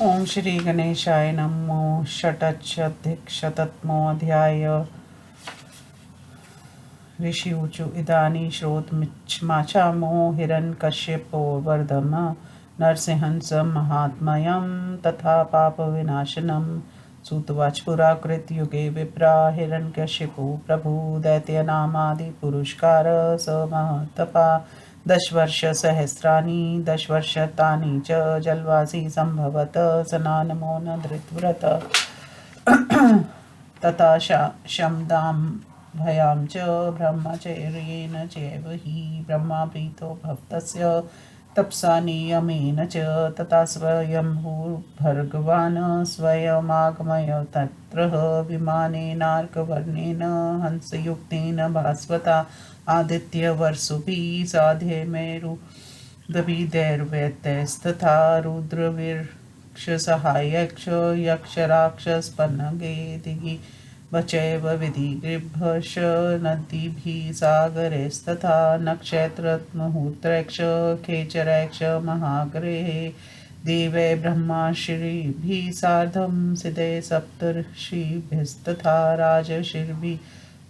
ओम श्री गणेशाय नमो। षटच्छधिकशततमोऽध्याय। ऋषि ऊचु इदानीं श्रोतुमिच्छामो हिरण्यकश्यपो वर्धम नरसिंहंस महात्म्यं तथा पापविनाशनम्। सूतवाच पुरा कृतयुगे विप्रा हिरण्यकशिपु प्रभु दैत्यनामादिपुरुष्कार स महत्तपा। दशवर्षसहस्राणि दशवर्षतानि च जल्वासि सम्भवत सनानमो न धृतव्रत तथा शमदां भयां च ब्रह्मचर्येण चैव हि ब्रह्मा प्रीतो भक्तस्य तपसा नियमेन च तथा स्वयंभूर्भगवान् स्वयमागमय तत्र विमानेनार्कवर्णेन हंसयुक्तेन भास्वता आदित्यवर्षुभिः साध्ये मेरुदभिदैर्वैतैस्तथा रुद्रवीर्यक्षसहायक्ष यक्षराक्षसपन्नगेदिः वचैव विधिगृभ्यश्च नदीभिः सागरैस्तथा नक्षत्रमुहूर्तैश्च खेचरैश्च महाग्रहे देवै ब्रह्मार्षिभिः सार्धं सिद्धैः सप्तर्षिभिस्तथा राजर्षिभिः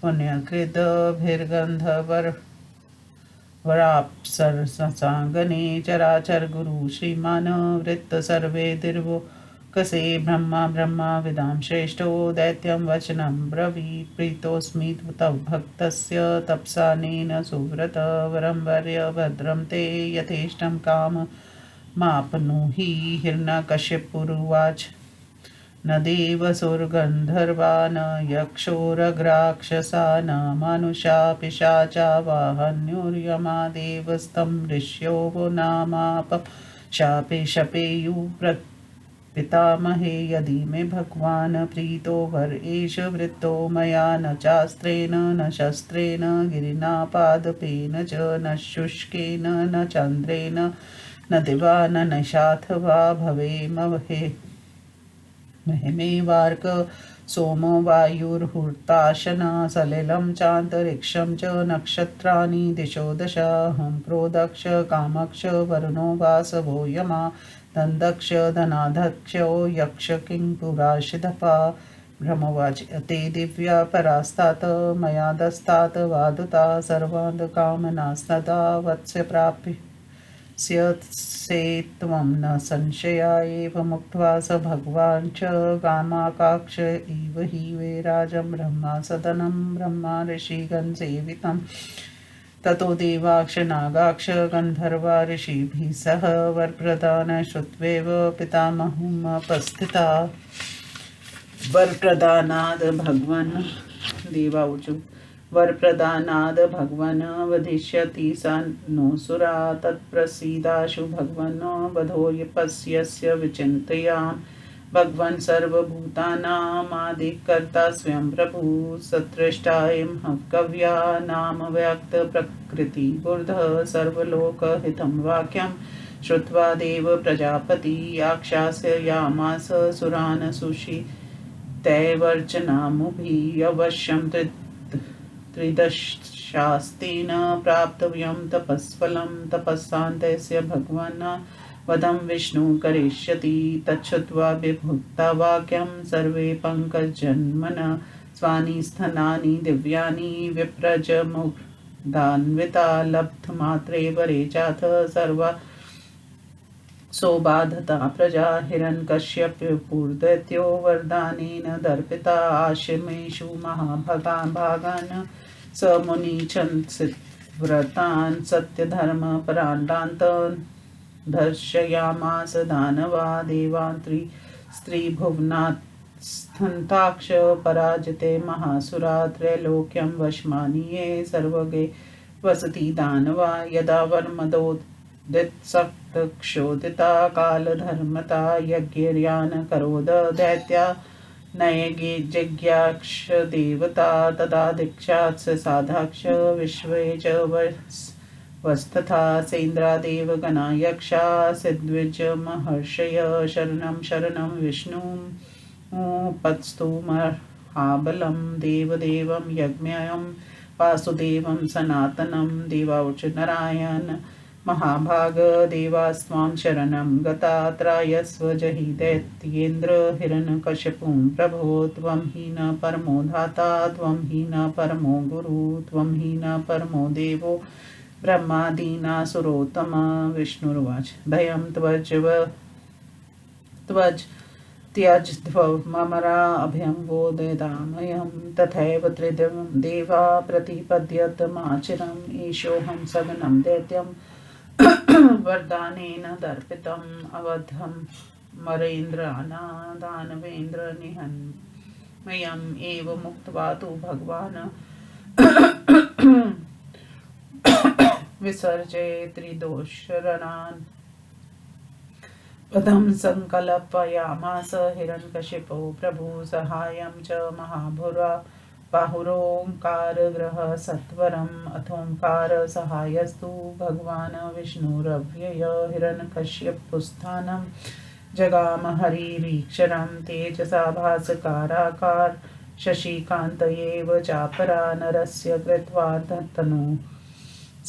पुण्यकृद्भिर्गन्धर्वराप्सरसाङ्गने चराचर गुरु श्रीमान् वृत्त सर्वे दिर्वोकसे ब्रह्मा विदां श्रेष्ठो दैत्यं वचनं ब्रवीत् प्रीतोऽस्मि तव भक्तस्य तपसानेन सुव्रत वरं वर्य भद्रं ते यथेष्टं काममाप्नुहि। हिरण्यकशिपुरुवाच न देवसुरगन्धर्वा न यक्षोरग्राक्षसा न मनुष्या पिशाचा वाहन्युर्यमादेवस्तं ऋष्यो वो नामाप शापे शपेयुः पितामहे यदि मे भगवान् प्रीतो वर एष वृत्तो मया न चास्त्रेण न शस्त्रेण गिरिना पादपेन च न शुष्केन न चन्द्रेण न दिवा न नशाथवा भवेमहे महिमेवार्क सोमो वायुर्हुताशना सलिलं चान्तरिक्षं च नक्षत्राणि दिशो दश अहं क्रोधक्ष कामक्ष वरुणो वासवो यमा दन्दक्ष धनाध्यक्षो यक्ष किङ्पुराशिधपा। ब्रह्मवाच ते दिव्या परास्तात् मया दस्तात् वादुता सर्वान्धकामनास्तदा वत्स्य प्राप्य स्यत्सेत्त्वं न संशया एव मुक्त्वा स भगवान् च कामाकाक्ष इव हि वैराजं ब्रह्मा सदनं ब्रह्मा ऋषिगणसेवितं ततो देवाक्ष नागाक्ष गन्धर्वा ऋषिभिः सह वरप्रदान श्रुत्वैव पितामहमुपस्थिता। वरप्रदानाद् भगवन् देवाऊचु वरप्रदानाद् भगवन् वधिष्यति स नो सुरा तत्प्रसीदाशु भगवन् वधोऽयपस्यस्य विचिन्तयाम्। भगवन् सर्वभूतानामादिकर्ता स्वयं प्रभु सत्रष्टायं कव्या नाम व्यक्त प्रकृतिबुद्धः सर्वलोकहितं वाक्यं श्रुत्वा देव प्रजापति आक्षासयामास सुरान् सुषितैर्वचनामुभिः अवश्यं त्रिदशास्तेन प्राप्तव्यं तपस्फलं तपस्सान्तस्य भगवान् वदं विष्णु करिष्यति तच्छ्रुत्वा विभुक्ता वाक्यं सर्वे पङ्कजन्मन स्वानि स्थनानि दिव्यानि विप्रजमुग्धान्विता लब्धमात्रे वरे चाथ सर्वा सौबाधता प्रजा हिरण्यकश्यपपुर्दैत्यो वरदानेन दर्पिता आश्रमेषु महाभागान् स मुनिचन्सितव्रतान् सत्यधर्मपराण्डान् दर्शयामास दानवा देवान् स्त्रीभुवनात्स्थन्ताक्ष पराजिते महासुरा त्रैलोक्यं वशमानीये सर्वगे वसति दानवा यदा वर्मदोदितसक्तक्षोदिता कालधर्मता यज्ञर्यान् करोद दैत्या नयगे जिज्ञाक्ष देवता तदा दीक्षात् साधाक्ष विश्वे च वस्तथा सेन्द्रादेव गणा यक्षा सिद्विजमहर्षय शरणं शरणं विष्णुपत्स्तु महाबलं देवदेवं यज्ञं वासुदेवं सनातनं देवाऊच नारायण महाभाग देवास्त्वां शरणं गता त्रायस्व जहि दैत्येन्द्र हिरण्यकशिपुं प्रभो त्वं हि न परमो धाता त्वं हि न परमो गुरु त्वं हि न परमो देवो ब्रह्मादीनासुरोत्तमा। विष्णुर्वाच भयं त्वज त्यज्ध्वमरा अभयं वो ददामयं तथैव त्रिदिवं देवा प्रतिपद्यतमाचिरम् ईशोऽहं सगनं दैत्यं वरदानेन दर्पितम् अवधं मरेन्द्रानादानवेन्द्र निहन्मयम् एव मुक्त्वा तु भगवान् विसर्जय त्रिदोषरणान् पदं संकल्पयामास हिरण्यकशिपो प्रभु सहायं च महाभुरा बाहुरोऽङ्कारग्रह सत्वरम् अथोङ्कार सहायस्तु भगवान् विष्णुरव्यय हिरण्यकश्यपस्थानं जगाम हरिरीक्षरं तेजसा भासकाराकार शशिकान्त एव चापरा नरस्य कृत्वा तनु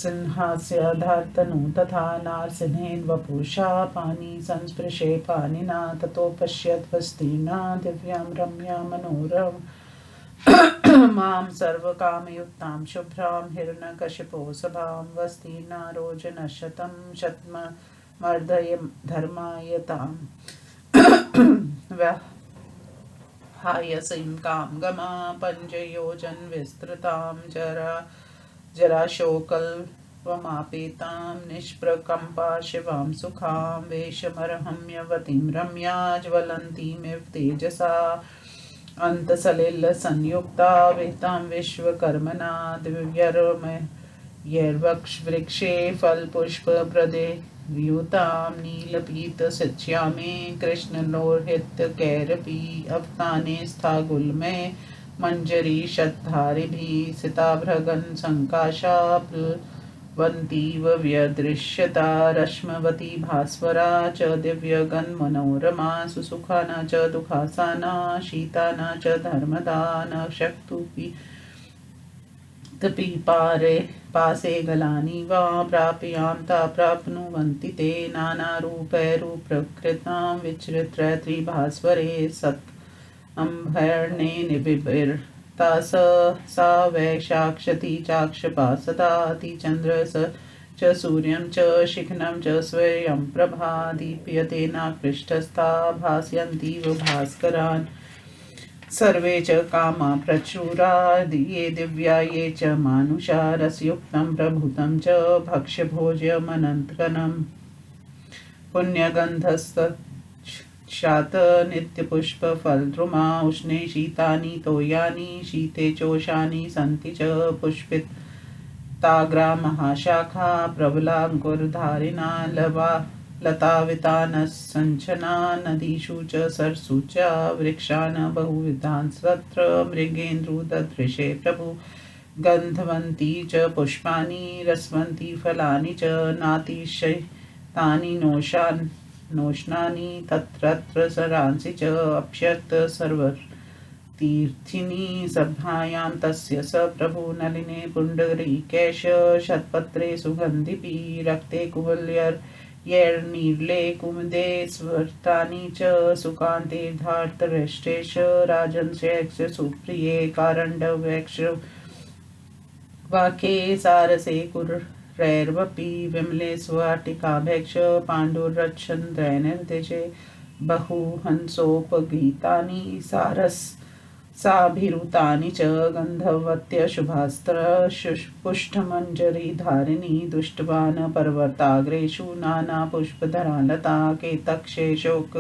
सिंहास्य धार्तनु तथा नारसिंहेन वपुषा पानी संस्पृशे पानिना ततो पश्यत् वस्तीर्णा दिव्यां रम्या मनोरम मां सर्वकामयुक्तां शुभ्रां हिरण्यकशिपो सभां वस्तीर्णा रोचनशतं शतमर्दय धर्मायताम् हायसीं कां गमा पञ्चयोजन विस्तृतां जराशोकल्पमापेतां निष्प्रकम्पा शिवां सुखां वेशमर्हम्यवतीं रम्या ज्वलन्तीमिव तेजसा अन्तसलिलसंयुक्ता वेतां विश्वकर्मणा दिव्यैर्वृक्षे फलपुष्पप्रदे व्यूतां नीलपीतश्यामे कृष्णलोहितकैरपि अवताने स्थागुल्मे मंजरी शतधारिभिः सिताभृगन् संकाशा प्लवन्तीव व्यदृश्यता रश्मवती भास्वरा च दिव्यगन्मनोरमा सुसुखाना च दुःखासाना शीताना च धर्मदा न शक्तुपि पारे पासे गलानि वा प्राप्यां ता प्राप्नुवन्ति ते नानारूपैरुपकृतां विचृत्य त्रिभास्वरे सत् अम्भर्णे निबिबिर्ता सा वै साक्षती चाक्षपा सदाति चन्द्रस च सूर्यं च शिखनं च स्वयं प्रभा दीप्यते नाकृष्टस्था भास्यन्तीव भास्करान् सर्वे च कामा प्रचुरा ये दिव्या ये च मानुषा रसयुक्तं प्रभुतं च भक्ष्यभोज्यमनन्तकनं पुण्यगन्धस्तच्छात नित्यपुष्पफलद्रुमा उष्णे शीतानि तोयानि शीते चोषानि सन्ति च पुष्पिताग्रा महाशाखा प्रबलाङ्कुरधारिणा लतावितानसञ्चना नदीषु च सरसु च वृक्षान् बहुविधान् तत्र मृगेन्द्रदृशे प्रभु गन्धवन्ती च पुष्पाणि रसवन्ती फलानि च नातिशयितानि नोष्णानि तत्रत्र सरांसि च अप्यत् सर्वतीर्थिनि सभायां तस्य स प्रभु नलिने पुण्डरीकेश शतपत्रे सुगन्धिपि रक्ते कुवलयैर्नीले कुमुदे स्वर्तानि च सुकान्तेर्धार्तराष्ट्रेश राजन्स्यैक्ष सुप्रिये कारण्डवैक्ष वाके सारसे कुरैर्वपि विमले स्वाटिकाभैक्ष पाण्डुरच्छन्द्रैर्निर्दिशे बहुहंसोपगीतानि साभिरुतानि च गन्धवत्यशुभास्त्रपुष्टमञ्जरीधारिणी दुष्टवान् पर्वताग्रेषु नानापुष्पधरा लता केतक्षे शोक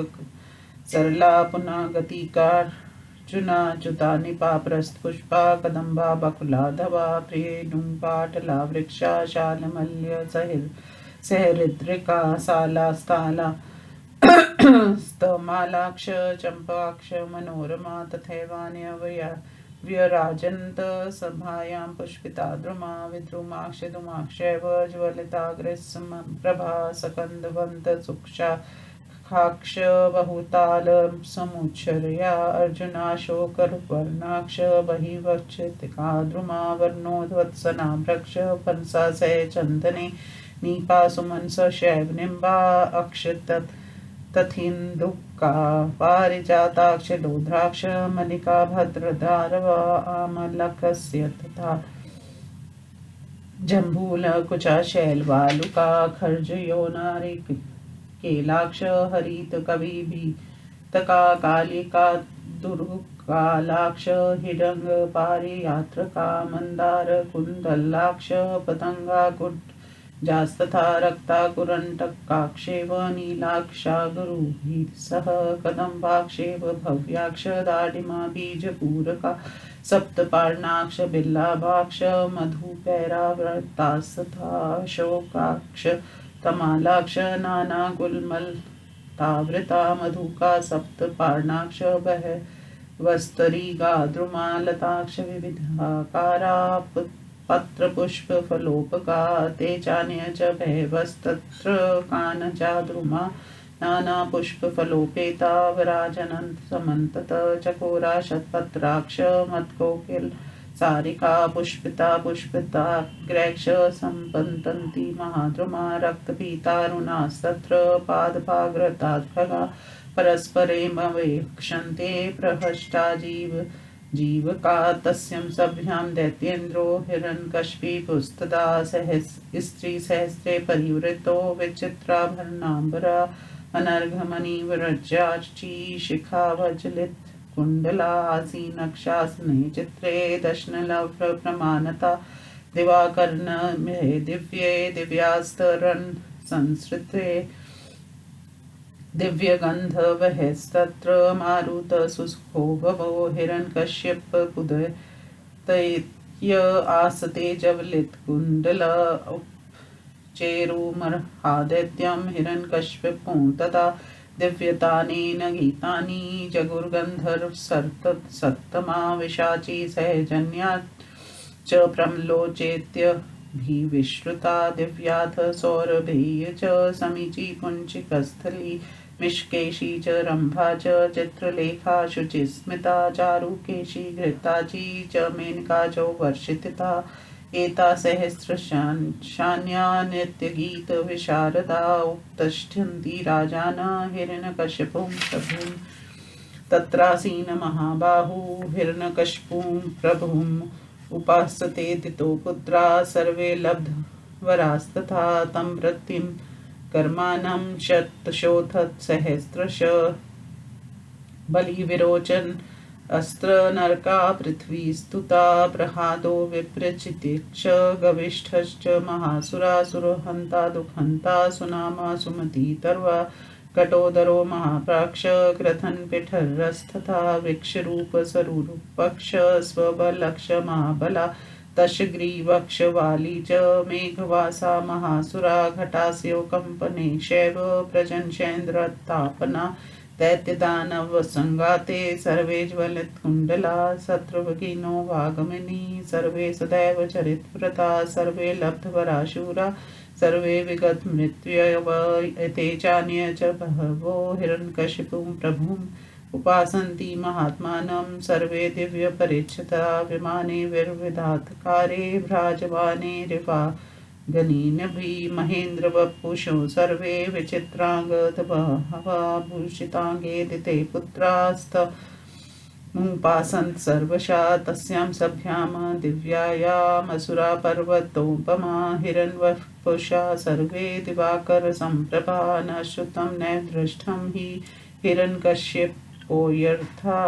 सरला पुनागतिकार्जुनाच्युता निपाप्रस्थपुष्पा कदम्बा बकुलाधवा प्रियेणुपाटला वृक्षा शालमल्य सहृद्रिका सालास्ताला स्तमालाक्ष चम्पाक्ष मनोरमा तथैवान्यव्यराजन्त सभायां पुष्पिताद्रुमा विद्रुमाक्ष दुमाक्षैव ज्वलिताग्रस्मप्रभा सकन्दवन्त सुक्षाक्ष बहुताल समुच्चर्या अर्जुनाशोकवर्णाक्ष बहिवक्षितिका द्रुमा वर्णोद्वत्सना वृक्ष पंसासय चन्दने नीपा सुमनस शैव निम्बा अक्षत तथिन्दुका पारिजाताक्ष लोद्राक्ष मलिका भद्रदारव आमलकस्य तथा जम्बूल कुचा शैलवालुका खर्ज योनारि केलाक्ष हरित कवि भी तका कालिका दुर्गालाक्ष हिडंग पारियात्रका मंदार कुंडलाक्ष पतंगा कुट जास्तथा रक्ता कुरंटकाक्षेव नीलाक्षा गुरुभिः सह कदम्बाक्षेव भव्याक्ष दाडिमा बीजपूरका सप्तपार्णाक्ष बिल्लाभाक्ष मधुपैरावृतास्तथा शोकाक्ष तमालाक्ष नानागुल्मलतावृता मधुका सप्तपार्णाक्ष बह वस्तरीगा द्रुमालताक्ष विविधाकारा पत्रपुष्प फलोपका ते चान्य च भैवस्तत्र कानचाद्रुमा नाना पुष्प फलोपेता विराजनन्त समन्तत चकोरा शतपत्राक्ष मत्कोकिल सारिका पुष्पिता पुष्पिताग्रैक्ष सम्पतन्ति महाद्रुमा रक्तपीतारुणास्तत्र पादपाग्रताद्भगा परस्परेमवेक्षन्ते प्रहष्टा जीवका तस्यं सभ्यां दैत्येन्द्रो हिरण्यकशिपुस्तदा स्त्रीसहस्रे परिवृतो विचित्राभरणाम्बरा अनर्घमणिविरज्याची शिखावज्जलित कुण्डला आसीनक्षासने चित्रे दशनलप्रमाणता दिवाकर्णमहे दिव्ये दिव्यास्तरन् संसृते दिव्यगन्धवहस्तत्र मारुत सुसुखो भवो हिरण्यकश्यपपुदतैत्य आसते जवलितकुण्डल उपचेरुमर्हादैत्यं हिरण्यकश्यपं तदा दिव्यतानेन गीतानि जगुर्गन्धर्वसत्तमा विशाची सहजन्या च प्रम्लोचेत्य विश्रुता दिव्याथ सौरभेय च समीची पुंचिकस्थली मिष्केशी च रंभा च चित्रलेखा शुचिस्मिता चारुकेशी घृताची च मेनका च वर्षिता एता सहस्रशान्या नित्यगीत विशारदा उपतिष्ठन्ति राजाना हिरण्यकशिपुं प्रभुं तत्रासीन महाबाहु हिरण्यकशिपुं प्रभुम् उपासते तितो पुत्रा सर्वे लब्धवरास्तथा तं वृत्तिं कर्माणं शतशोथसहस्रश बलिविरोचन अस्त्र नरका पृथ्वी स्तुता प्रहादो विप्रचितिक्ष गविष्ठश्च महासुरासुरहन्ता दुःखन्ता सुनामा सुमती तर्वा कटोदरो महाप्राक्ष क्रथनपिठरस्तथा वृक्षरूप सरूपक्ष स्वबलक्ष महाबला तशग्रीवक्षवाली च मेघवासा महासुरा घटास्यो कंपने शैव प्रजनशेन्द्रतापना दैत्यदानवसंगाते सर्वे ज्वलितकुण्डला शत्रुभगिनो वागमिनी सर्वे सदैव चरितव्रता सर्वे लब्धवराशूरा सर्वे विगत मृत्युव एते चान्य च बहवो हिरण्यकशिपुं प्रभुम् उपासन्ति महात्मानं सर्वे दिव्यपरिच्छता विमाने विविधात्कारे भ्राजमाने रिवागनीनभि महेन्द्रवपुषो सर्वे विचित्राङ्गदभूषिताङ्गे दिते पुत्रास्त मुपासन्त सर्वशा तस्यां सभ्यां दिव्यायामसुरा पर्वतोपमा हिरण्यवपुषा सर्वे दिवाकर सम्प्रभा न श्रुतं न दृष्टं हि हिरण्यकश्यपोऽयथा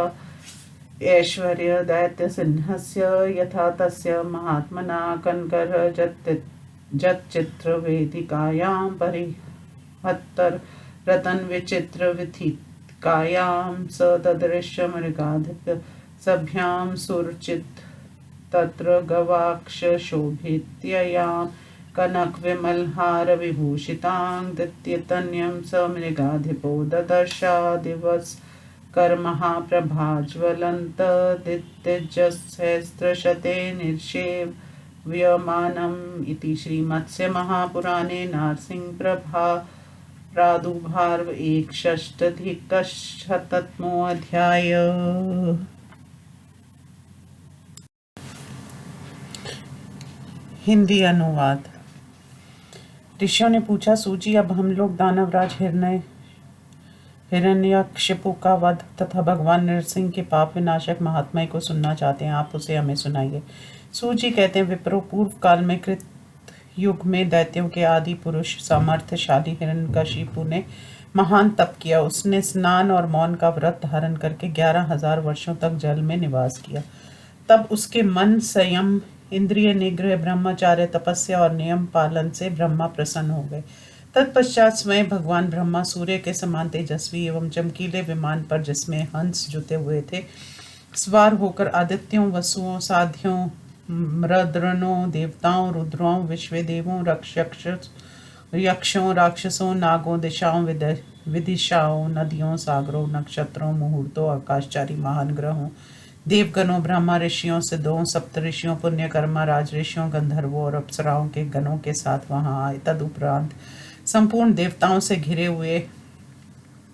ऐश्वर्य दैत्यसिंहस्य यथा तस्य महात्मना कनकरजतचित्रवेदिकायां परिहत्तर रत्नविचित्रविथिकायां स तदृश्यमृगाधिप सभ्यां सुरचित तत्र गवाक्षशोभित्ययां कनकविमलहारविभूषितां दित्यतन्यं स मृगाधिपो ददर्शा दिवस कर्महाप्रभाज्वलन्त दित्यजसहस्रशते निर्षेव्यमानम् इति श्रीमत्स्यमहापुराणे नारसिंहप्रभा प्रादुर्भाव 1/6 अध्याय। हिंदी अनुवाद। ऋषियों ने पूछा, सूजी अब हम लोग दानवराज हिरण्यकशिपु का वध तथा भगवान नरसिंह के पाप विनाशक महात्म्य को सुनना चाहते हैं, आप उसे हमें सुनाइए। सूजी कहते हैं, विप्रो, पूर्व काल में कृत युग में दैत्यों के आदि पुरुष सामर्थ्यशाली हिरण्यकशिपु ने महान तप किया। उसने स्नान और मौन का व्रत धारण करके 11,000 वर्षों तक जल में निवास किया। तब उसके मन, संयम, इंद्रिय निग्रह, ब्रह्मचार्य, तपस्या और नियम पालन से ब्रह्मा प्रसन्न हो गए। तत्पश्चात स्वयं भगवान ब्रह्मा सूर्य के समान तेजस्वी एवं चमकीले विमान पर, जिसमें हंस जुते हुए थे, सवार होकर आदित्यों, वसुओं, साध्यों, मृद्रणों, देवताओं, रुद्रों, विश्वदेवों, यक्षों, राक्षसों, नागों, दिशाओं, विदिशाओं, नदियों, सागरों, नक्षत्रों, मुहूर्तों, आकाशचारी महान ग्रहों, देवगणों, ब्रह्मा ऋषियों, सिद्धों, सप्त ऋषियों, पुण्यकर्मा, राज ऋषियों, गंधर्वों और अप्सराओं के गणों के साथ वहां आए। तदुपरांत संपूर्ण देवताओं से घिरे हुए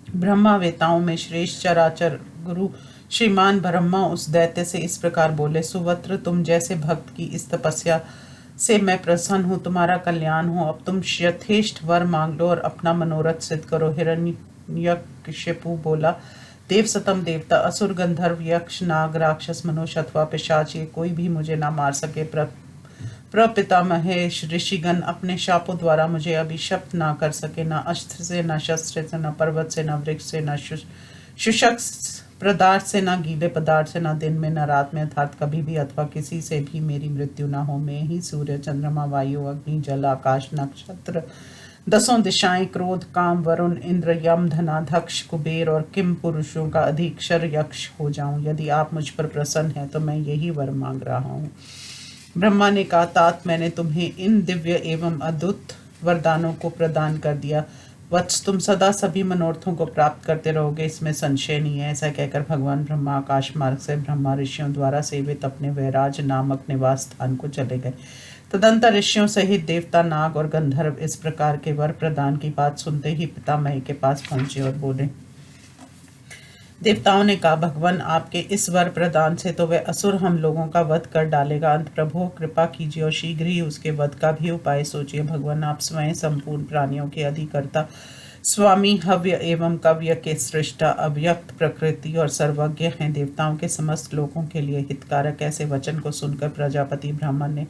ब्रह्मावेताओं में श्रेष्ठ चराचर गुरु श्रीमान ब्रह्मा उस दैत्य से इस प्रकार बोले, सुवत्र, तुम जैसे भक्त की इस तपस्या से मैं प्रसन्न हूँ, तुम्हारा कल्याण हो। अब तुम यथेष्ट वर मांग लो और अपना मनोरथ सिद्ध करो। हिरण्यकशिपु बोला, देव, सतम देवता, असुर, गंधर्व, यक्ष, नाग, राक्षस, मनुष्य अथवा पिशाच, ये कोई भी मुझे ना मार सके। प्रपितामहेश ऋषिगण अपने शापों द्वारा मुझे अभिशप्त ना कर सके, ना अस्त्र से, ना शस्त्र से, न पर्वत से, न वृक्ष से, न शुष्क पदार्थ से, न गीले पदार्थ से, न दिन में न रात में, अर्थात कभी भी अथवा किसी से भी मेरी मृत्यु न हो। मैं ही सूर्य, चंद्रमा, वायु, अग्नि, जल, आकाश, नक्षत्र, 10 दिशाएं, क्रोध, काम, वरुण, इंद्र, यम, धनाध्यक्ष, कुबेर और किम पुरुषों का अधीक्षर यक्ष हो जाऊं। यदि आप मुझ पर प्रसन्न हैं तो मैं यही वर मांग रहा हूँ। ब्रह्मा ने कहा, तात, मैंने तुम्हें इन दिव्य एवं अद्भुत वरदानों को प्रदान कर दिया। वत्स, तुम सदा सभी मनोरथों को प्राप्त करते रहोगे, इसमें संशय नहीं है। ऐसा कहकर भगवान ब्रह्मा आकाश मार्ग से ब्रह्मा ऋषियों द्वारा सेवित अपने वैराज नामक निवास स्थान को चले गए। तदंतर ऋषियों सहित देवता, नाग और गंधर्व इस प्रकार के वर प्रदान की बात सुनते ही पितामह के पास पहुंचे और बोले, देवताओं ने कहा, भगवान, आपके इस वर प्रदान से तो वह असुर हम लोगों का वध कर डालेगा। अंत प्रभु कृपा कीजिए और शीघ्र ही उसके वध का भी उपाय सोचिए। भगवान, आप स्वयं संपूर्ण प्राणियों के अधिकर्ता, स्वामी, हव्य एवं कव्य के सृष्टा, अव्यक्त प्रकृति और सर्वज्ञ हैं। देवताओं के समस्त लोगों के लिए हितकारक ऐसे वचन को सुनकर प्रजापति ब्राह्मण ने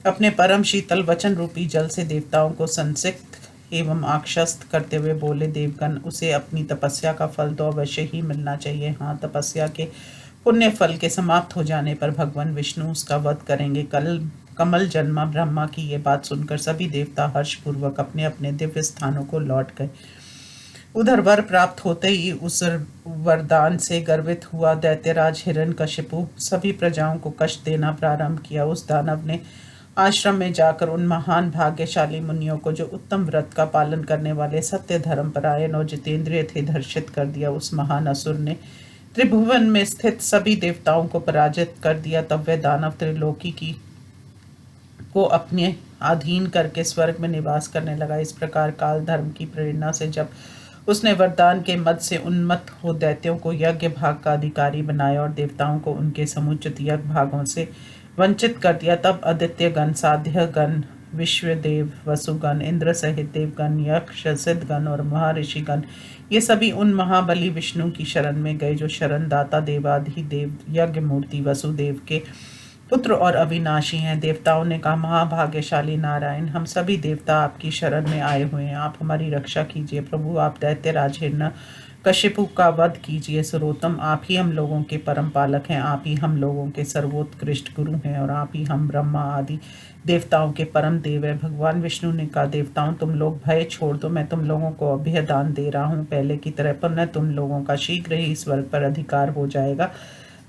अपने परम शीतल वचन रूपी जल से देवताओं को संसिक्त एवं आक्षस्त करते हुए बोले, देवगण, उसे अपनी तपस्या का फल तो अवश्य ही मिलना चाहिए। हाँ, तपस्या के पुण्य फल के समाप्त हो जाने पर भगवान विष्णु उसका वध करेंगे। कमल जन्मा ब्रह्मा की ये बात सुनकर सभी देवता हर्षपूर्वक अपने अपने दिव्य स्थानों को लौट गए। उधर वर प्राप्त होते ही उस वरदान से गर्वित हुआ दैत्यराज हिरण्यकशिपु सभी प्रजाओं को कष्ट देना प्रारंभ किया। उस दानव ने आश्रम में जाकर उन महान भाग्यशाली मुनियों को, जो उत्तम व्रत का पालन करने वाले, सत्य, धर्मपरायण और जितेंद्रिय थे, धर्षित कर दिया। उस महान असुर ने त्रिभुवन में स्थित सभी देवताओं को पराजित कर दिया। तब वह दानव त्रिलोकी को अपने अधीन करके स्वर्ग में निवास करने लगा। इस प्रकार काल धर्म की प्रेरणा से जब उसने वरदान के मद से उन्मत्त हो दैत्यों को यज्ञ भाग का अधिकारी बनाया और देवताओं को उनके समुचित यज्ञ भागों से वंचित कर दिया, तब आदित्य गण, साध्य गण, विश्वदेव, वसुगण, इंद्र सहित देवगण, यक्ष, सिद्धगण और महर्षिगण, ये सभी उन महाबली विष्णु की शरण में गए, जो शरण दाता, देवाधिदेव, यज्ञ मूर्ति, वसुदेव के पुत्र और अविनाशी हैं। देवताओं ने कहा, महाभाग्यशाली नारायण, हम सभी देवता आपकी शरण में आए हुए हैं, आप हमारी रक्षा कीजिए। प्रभु, आप दैत्यराज हिरण्यकशिपु का वध कीजिए। सर्वोत्तम, आप ही हम लोगों के परम पालक हैं, आप ही हम लोगों के सर्वोत्कृष्ट गुरु हैं और आप ही हम ब्रह्मा आदि देवताओं के परम देव हैं। भगवान विष्णु ने कहा, देवताओं, तुम लोग भय छोड़ दो, मैं तुम लोगों को अभय दान दे रहा हूँ। पहले की तरह पुनः तुम लोगों का शीघ्र ही स्वर्ग पर अधिकार हो जाएगा।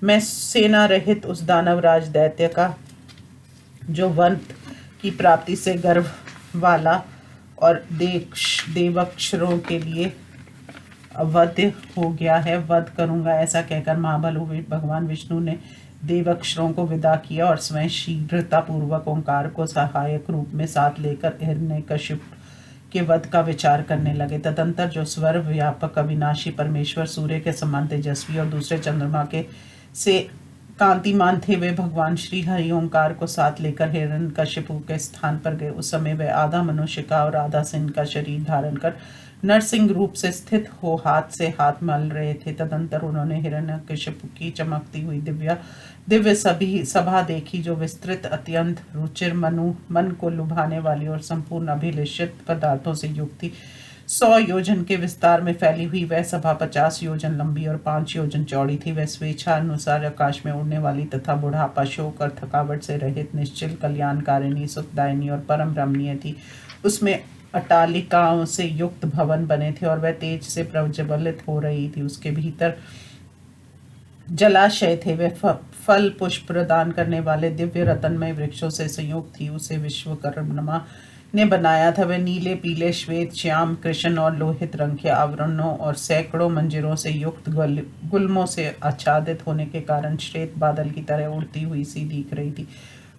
मैं सेना रहित उस दानवराज दैत्य का, जो वन की प्राप्ति से गर्व वाला और देवक्षरों के लिए अवध्य हो गया है, वध करूंगा। ऐसा कहकर महाबल भगवान विष्णु ने देवक्षरों को विदा किया और स्वयं शीघ्रता पूर्वक ओंकार को सहायक रूप में साथ लेकर हिरण्यकशिपु के वध का विचार करने लगे। तदंतर जो स्वर व्यापक अविनाशी परमेश्वर, सूर्य के समान तेजस्वी और दूसरे चंद्रमा के से कांतिमान थे वे भगवान श्री हरि ओंकार को साथ लेकर हिरण्यकशिपु के स्थान पर गए। उस समय वे आधा मनुष्य का और आधा सिंह का शरीर धारण कर नरसिंह रूप से स्थित हो हाथ से हाथ मल रहे थे। तदंतर उन्होंने हिरण्यकशिपु की चमकती हुई दिव्य सभी सभा देखी, जो विस्तृत, अत्यंत रुचिर, मन को लुभाने वाली और संपूर्ण अभिलषित पदार्थों से युक्त थी। 100 योजन के विस्तार में फैली हुई वह सभा 50 योजन लंबी और 5 योजन चौड़ी थी। वह स्वेच्छा अनुसार आकाश में उड़ने वाली तथा बुढ़ापा, शोक और थकावट से रहित, निश्चल, कल्याणकारिणी, सुखदायिनी और परम रमणीय थी। उसमें अटालिकाओं से युक्त भवन बने थे और वह तेज से प्रज्वलित हो रही थी। उसके भीतर जलाशय थे। वे फल पुष्प प्रदान करने वाले दिव्य रतनमय वृक्षों से संयुक्त थी। उसे विश्वकर्मा ने बनाया था। वह नीले, पीले, श्वेत, श्याम, कृष्ण और लोहित रंग के आवरणों और सैकड़ों मंजिरों से युक्त गुल्मों से आच्छादित होने के कारण श्वेत बादल की तरह उड़ती हुई सी दिख रही थी।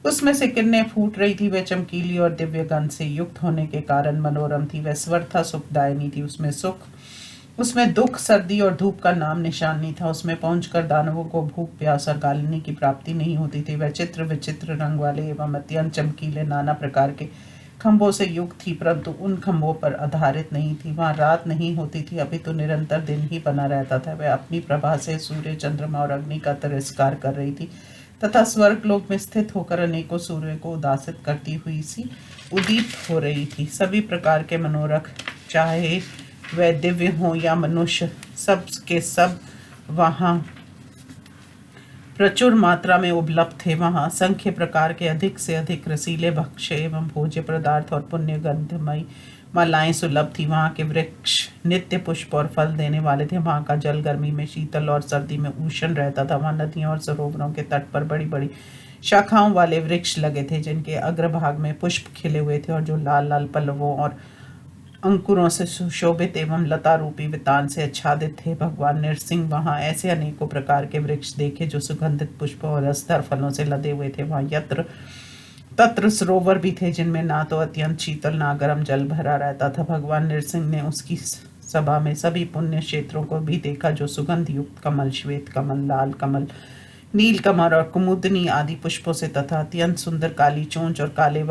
उसमें से किरणें फूट रही थी। वह चमकीली और दिव्य गंध से युक्त होने के कारण मनोरम थी। वह स्वर था, सुखदायिनी थी। उसमें दुख, सर्दी और धूप का नाम निशान नहीं था। उसमें पहुंचकर दानवों को भूख, प्यास और कालिनी की प्राप्ति नहीं होती थी। वह चित्र विचित्र रंग वाले एवं अत्यंत चमकीले नाना प्रकार के खंभों से युक्त थी, परंतु उन खंभों पर आधारित नहीं थी। वहां रात नहीं होती थी, अभी तो निरंतर दिन ही बना रहता था। वह अपनी प्रभा से सूर्य, चंद्रमा और अग्नि का तिरस्कार कर रही थी तथा स्वर्गलोक में स्थित होकर अनेकों सूर्य को उदासित करती हुई सी उदीप्त हो रही थी। सभी प्रकार के मनोरथ, चाहे वह दिव्य हो या मनुष्य, सब के सब वहां प्रचुर मात्रा में उपलब्ध थे। वहां संख्य प्रकार के अधिक से अधिक रसीले भक्ष्य एवं भोज्य पदार्थ और पुण्य गंधमयी मालाएं सुलभ थी। वहां के वृक्ष नित्य पुष्प और फल देने वाले थे। वहां का जल गर्मी में शीतल और सर्दी में उष्ण रहता था। वहां नदियों और सरोवरों के तट पर बड़ी बड़ी शाखाओं वाले वृक्ष लगे थे, जिनके अग्रभाग में पुष्प खिले हुए थे और जो लाल लाल पल्लवों और अंकुरों से सुशोभित एवं लता रूपी वितान से आच्छादित थे। भगवान नरसिंह वहां ऐसे अनेकों प्रकार के वृक्ष देखे जो सुगंधित पुष्पों और रसधर फलों से लदे हुए थे। वहां यत्र तत्र सरोवर भी थे, जिनमें ना तो अत्यंत शीतल ना गर्म जल भरा रहता था। भगवान नरसिंह ने उसकी सभा में सभी पुण्य क्षेत्रों को भी देखा, जो सुगंध युक्त कमल, श्वेत कमल, लाल कमल, नील कमल और कुमुदनी आदि पुष्पों से तथा अत्यंत सुंदर काली चोंच और काले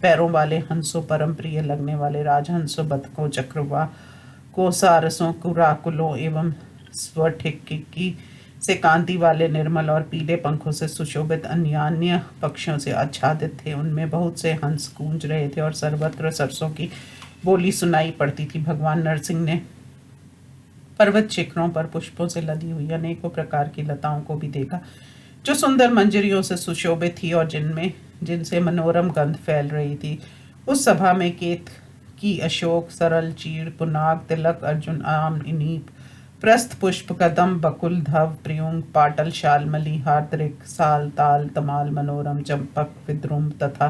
पैरों वाले हंसों, परम प्रिय लगने वाले राजहंसों, बतकों, चक्रवाकों, सारसों, कुराकुलों एवं स्वठिकी से कांति वाले निर्मल और पीले पंखों से सुशोभित अन्य पक्षियों से आच्छादित थे। उनमें बहुत से हंस गूंज रहे थे और सर्वत्र सरसों की बोली सुनाई पड़ती थी। भगवान नरसिंह ने पर्वत शिखरों पर पुष्पों से लदी हुई अनेकों प्रकार की लताओं को भी देखा, जो सुंदर मंजरियों से सुशोभित थी और जिनसे मनोरम गंध फैल रही थी। उस सभा में केत की, अशोक, सरल, चीड़, पुनाग, तिलक, अर्जुन, आम, नीप, प्रस्थ पुष्प, कदम, बकुल, धव, प्रियुंग, पाटल, शालमली, हार्दिक, साल, ताल, तमाल, मनोरम, चंपक, विद्रुम तथा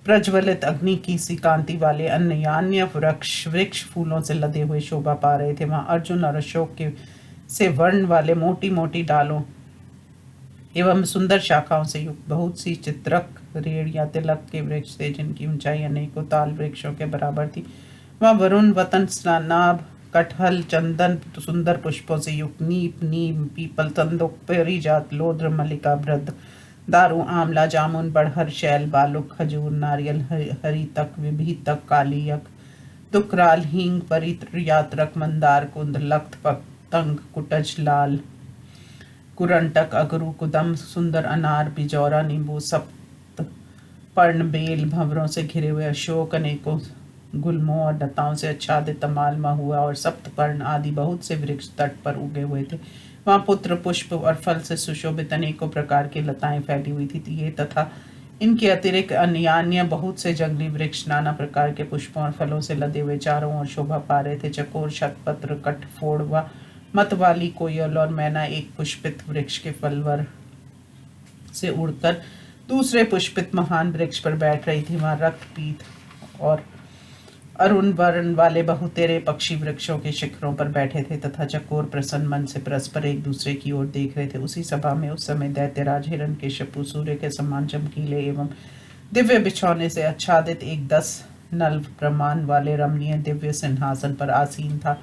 प्रज्वलित अग्नि की सी कांति वाले अन्य वृक्ष फूलों से लदे हुए शोभा पा रहे थे। वहां अर्जुन और अशोक के से वर्ण वाले मोटी मोटी डालों एवं सुंदर शाखाओं से युक्त बहुत सी चित्रक, रेड़ या तिलक के वृक्ष थे, जिनकी ऊंचाई अनेकों ताल वृक्षों के बराबर थी। वह वरुण, वतन, नाभ, कटहल, चंदन, सुंदर पुष्पों से युक्त नीप, नीम, पीपल, तंदुक, परिजात, लोद्र, मल्लिका, भृद, दारू, आंवला, जामुन, बड़हर, शैल, बालुक, खजूर, नारियल, हरितक, विभीतक, कालियक, दुकराल, हींग, परित्र, यात्रक, मंदार, कुंद, लक्त, पतंग, कुटज, लाल कुरंटक, अगरू, कुदम, सुंदर, अनार, बिजौरा, नींबू, सप्त पर्ण, बेल, भंवरों से घिरे हुए अशोक, अनेकों गुल्मों और लताओं से आच्छादित तमाल, महुआ और सप्तपर्ण आदि बहुत से वृक्ष तट पर उगे हुए थे। वहां पुत्र, पुष्प और फल से सुशोभित अनेकों प्रकार की लताएं फैली हुई थी। ये तथा इनके अतिरिक्त अन्य बहुत से जंगली वृक्ष नाना प्रकार के पुष्पों और फलों से लदे हुए चारों ओर शोभा पा रहे थे। चकोर, शतपत्र, कठफोड़ व मतवाली, कोयल और मैना एक पुष्पित वृक्ष के फलवर से उड़कर दूसरे पुष्पित महान वृक्ष पर बैठ रही थी। वहां रक्त, पीत और अरुण वर्ण वाले बहुतेरे पक्षी वृक्षों के शिखरों पर बैठे थे तथा चकोर प्रसन्न मन से परस्पर एक दूसरे की ओर देख रहे थे। उसी सभा में उस समय दैत्यराज हिरण्यकशिपु सूर्य के समान चमकीले एवं दिव्य बिछौने से आच्छादित एक 10 नल प्रमाण वाले रमणीय दिव्य सिंहासन पर आसीन था।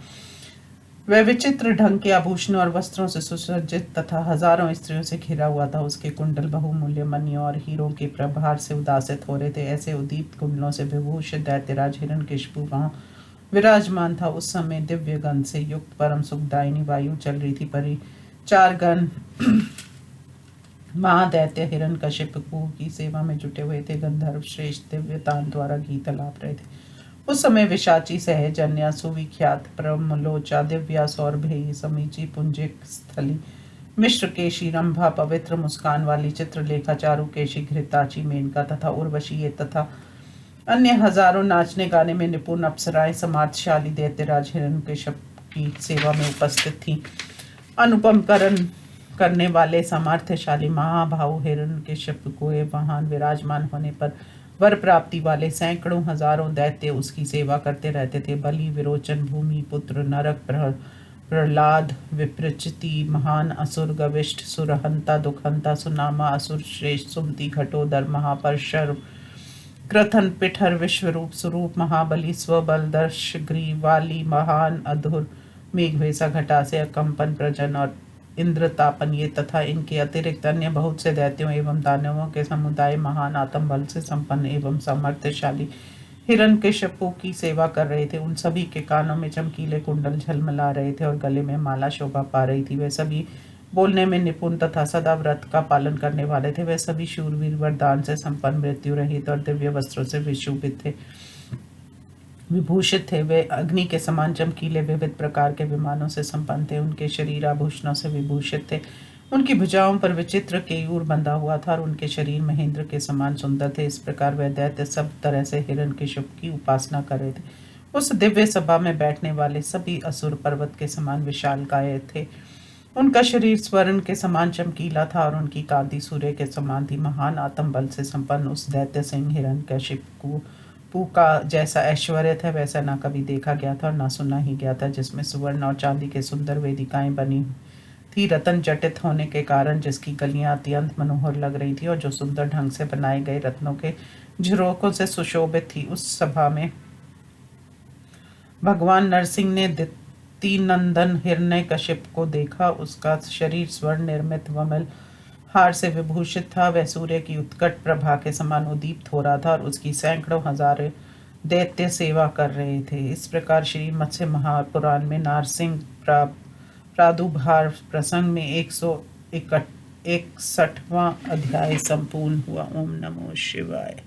वह विचित्र ढंग के आभूषणों और वस्त्रों से सुसज्जित तथा हजारों स्त्रियों से घिरा हुआ था। उसके कुंडल बहुमूल्य मणियों और हीरों के प्रभार से उदासित हो रहे थे। ऐसे उदीप्त कुंडलों से विभूषित दैत्यराज हिरण्यकशिपु वहाँ विराजमान था। उस समय दिव्य गंध से युक्त परम सुखदायिनी वायु चल रही थी। परिचार गण महादैत्य हिरण्यकशिपु की सेवा में जुटे हुए थे। गंधर्व श्रेष्ठ दिव्य तान द्वारा गीत अलाप रहे थे। उस समय विशाची सहजन्या सुविख्यात परमलोचा दिव्या सौरभेयी समीची पुंजिक स्थली मिश्र केशी रंभा पवित्र मुस्कान वाली चित्रलेखा चारुकेशी घृताची मेनका तथा उर्वशी ये तथा अन्य हजारों नाचने गाने में निपुण अप्सराएं समार्थशाली दैत्यराज हिरण्यकशिप की सेवा में उपस्थित थीं। अनुपम करण करने वाले सामर्थ्यशाली महाभाव हिरण्यकशिप को वहां विराजमान होने पर वर प्राप्ति वाले सैकड़ों हजारों दैत्य उसकी सेवा करते रहते थे। बलि विरोचन भूमि पुत्र नरक प्रहलाद विप्रचिति महान असुर गविष्ठ सुरहंता दुखहंता सुनामा असुर श्रेष्ठ सुमति घटोदर महापर्शर क्रथन पिठर विश्वरूप स्वरूप महाबली स्वबलदर्श ग्रीवाली महान अधुर मेघवेसा घटा से अकंपन प्रजन और इंद्रतापन ये तथा इनके अतिरिक्त अन्य बहुत से दैत्यों एवं दानवों के समुदाय महान आत्म बल से संपन्न एवं सामर्थ्यशाली हिरण्यकशिपु की सेवा कर रहे थे। उन सभी के कानों में चमकीले कुंडल झलमला रहे थे और गले में माला शोभा पा रही थी। वे सभी बोलने में निपुण तथा सदा व्रत का पालन करने वाले थे। वे सभी शूरवीर वरदान से संपन्न मृत्यु रहित और दिव्य वस्त्रों से विशोभित थे विभूषित थे। वे अग्नि के समान चमकीले विविध प्रकार के विमानों से संपन्न थे। उनके शरीर आभूषणों से विभूषित थे। उनकी भुजाओं पर विचित्र केयूर बंधा हुआ था और उनके शरीर महेंद्र के समान सुंदर थे। इस प्रकार वह दैत्य सब तरह से हिरण्यकशिप की उपासना कर रहे थे। उस दिव्य सभा में बैठने वाले सभी असुर पर्वत के समान विशालकाय थे। उनका शरीर स्वर्ण के समान चमकीला था और उनकी कांति सूर्य के समान थी। महान आत्म बल से संपन्न उस दैत्य सिंह हिरण्यकशिपु का जैसा ऐश्वर्य था वैसा ना कभी देखा गया था और ना सुना ही गया था। जिसमें सुवर्ण और चांदी के सुंदर वेदिकाएं बनी थी रत्न जटित होने के कारण, जिसकी गलियां अत्यंत मनोहर लग रही थी और जो सुंदर ढंग से बनाए गए रत्नों के झरोकों से सुशोभित थी। उस सभा में भगवान नरसिंह ने नंदन हिरण्यकशिप को देखा। उसका शरीर स्वर्ण निर्मित वमल हार से विभूषित था। वह सूर्य की उत्कट प्रभा के समान उद्दीप्त हो रहा था और उसकी सैकड़ों हजार दैत्य सेवा कर रहे थे। इस प्रकार श्री मत्स्य महापुराण में नारसिंह प्रादुर्भाव प्रसंग में 161वां अध्याय संपूर्ण हुआ। ओम नमो शिवाय।